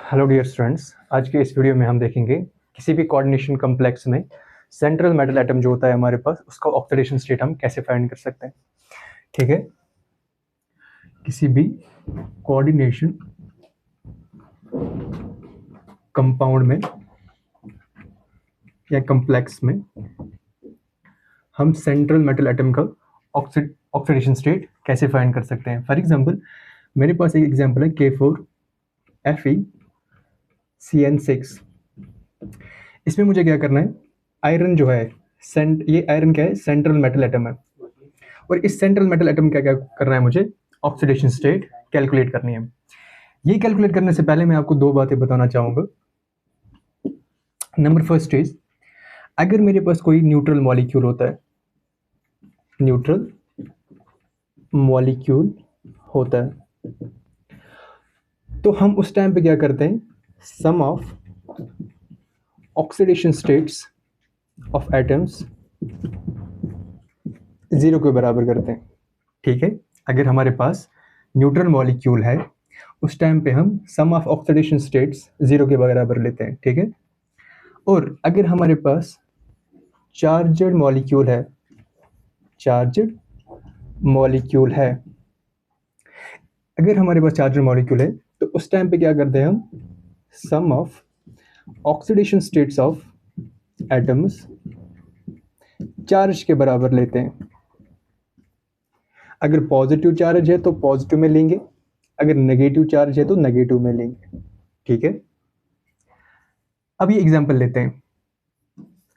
Hello dear students, आज के इस वीडियो में हम देखेंगे किसी भी कोऑर्डिनेशन कॉम्प्लेक्स में सेंट्रल मेटल एटम जो होता है हमारे पास, उसका ऑक्सीडेशन स्टेट हम कैसे फाइंड कर सकते हैं। ठीक है, किसी भी कोऑर्डिनेशन कंपाउंड में या कॉम्प्लेक्स में हम सेंट्रल मेटल एटम का ऑक्सीडेशन स्टेट कैसे फाइंड कर सकते हैं। फॉर एग्जांपल, मेरे पास एक एग्जांपल है K4Fe इसमें मुझे क्या करना है, आयरन जो है ये आयरन क्या है, सेंट्रल मेटल एटम है। और इस सेंट्रल मेटल एटम का क्या करना है, मुझे ऑक्सीडेशन स्टेट कैलकुलेट करनी है। ये कैलकुलेट करने से पहले मैं आपको दो बातें बताना चाहूँगा। नंबर फर्स्ट इज, अगर मेरे पास कोई न्यूट्रल मॉलिक्यूल होता है, न्यूट्रल मॉलिक्यूल होता है, तो हम उस टाइम पे क्या करते हैं, sum of oxidation states of atoms 0 के बराबर करते हैं। ठीक है, अगर हमारे पास न्यूट्रल मॉलिक्यूल है उस टाइम पे हम सम ऑफ ऑक्सीडेशन स्टेट्स 0 के बराबर लेते हैं। ठीक है, और अगर हमारे पास चार्जड मॉलिक्यूल है, अगर हमारे पास चार्जड मॉलिक्यूल है तो उस टाइम पे क्या करते हैं, हम sum of oxidation states of atoms charge के बराबर लेते हैं। अगर पॉजिटिव चार्ज है तो पॉजिटिव में लेंगे, अगर नेगेटिव चार्ज है तो नेगेटिव में लेंगे। ठीक है, अब ये एग्जांपल लेते हैं,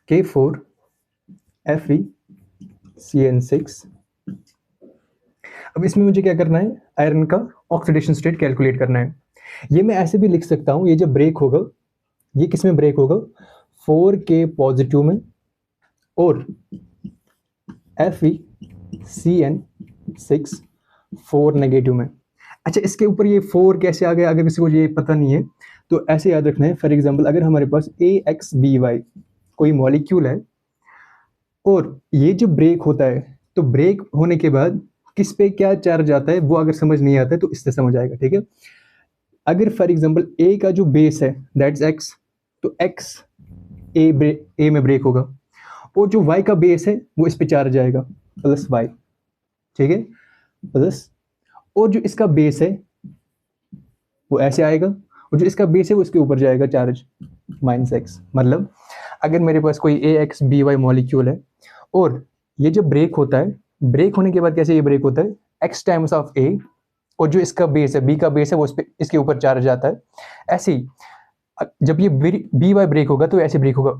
K4FeCN6। अब इसमें मुझे क्या करना है, आयरन का ऑक्सीडेशन स्टेट कैलकुलेट करना है। ये मैं ऐसे भी लिख सकता हूँ, ये जब ब्रेक होगा, ये किस में ब्रेक होगा, 4K पॉजिटिव में और FeCN6 4 नेगेटिव में। अच्छा, इसके ऊपर ये 4 कैसे आ गया, अगर किसी को ये पता नहीं है तो ऐसे याद रखना है। फॉर एग्जांपल, अगर हमारे पास AXBY कोई मॉलिक्यूल है और ये जो ब्रेक होता है, तो ब्रेक होने के बाद किस पे क्या चार्ज आता है वो अगर समझ नहीं आता है तो इससे समझ आएगा। ठीक है, अगर फॉर एग्जांपल A का जो बेस है दैट्स X, तो X A में ब्रेक होगा, और जो Y का बेस है वो इस पे चार्ज आएगा प्लस Y। ठीक है, प्लस, और जो इसका बेस है वो ऐसे आएगा, और जो इसका बेस है वो इसके ऊपर जाएगा चार्ज -X। मतलब अगर मेरे पास कोई AXBY मॉलिक्यूल है और ये जब ब्रेक होता है, ब्रेक होने के बाद कैसे ये ब्रेक होता है, X टाइम्स ऑफ A, और जो इसका बेस है B का बेस है वो इसके ऊपर चार्ज आता है। ऐसे ही जब ये BY ब्रेक होगा तो ऐसे ब्रेक होगा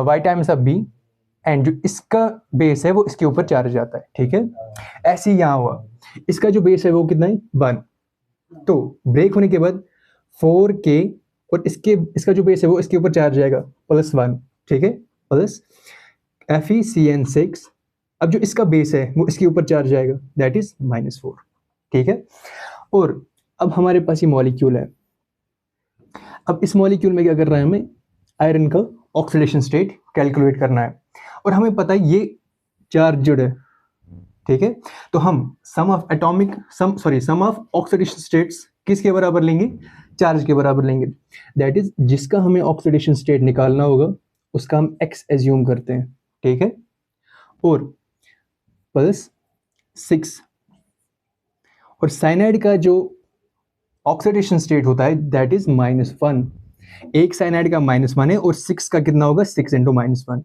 Y times of B, and जो इसका बेस है वो इसके ऊपर चार्ज आता है। ठीक है, ऐसे ही यहाँ हुआ, इसका जो बेस है वो कितना है, 1, तो ब्रेक होने के बाद 4K और इसका जो बेस है वो इसके ऊपर चार्ज आएगा +1। ठीक है, प्लस FeCN6, अब जो इसका बेस है वो इसके ऊपर चार्ज आएगा, दैट इज -4। ठीक है, और अब हमारे पास ये मॉलिक्यूल है। अब इस मॉलिक्यूल में क्या कर रहा है, हमें आयरन का ऑक्सीडेशन स्टेट कैलकुलेट करना है, और हमें पता है ये चार्जड है। ठीक है, तो हम सम ऑफ ऑक्सीडेशन स्टेट्स किसके बराबर लेंगे, चार्ज के बराबर लेंगे। दैट इज, जिसका हमें ऑक्सीडेशन स्टेट निकालना होगा उसका हम X एज्यूम करते हैं। ठीक है, और +6, और साइनाइड का जो ऑक्सीडेशन स्टेट होता है दैट इज -1। एक साइनाइड का -1 है और 6 का कितना होगा, 6 × -1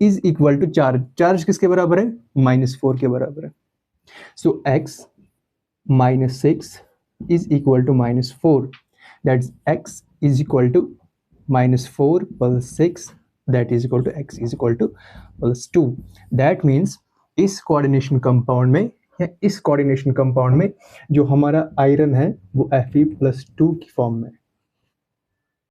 इज इक्वल टू चार्ज किसके बराबर है, -4 के बराबर है। So X -6 is equal to -4, that's X is equal to -4 + 6, that is equal to X is equal to +2। That means इस कोऑर्डिनेशन कंपाउंड में जो हमारा आयरन है वो Fe +2 की फॉर्म में।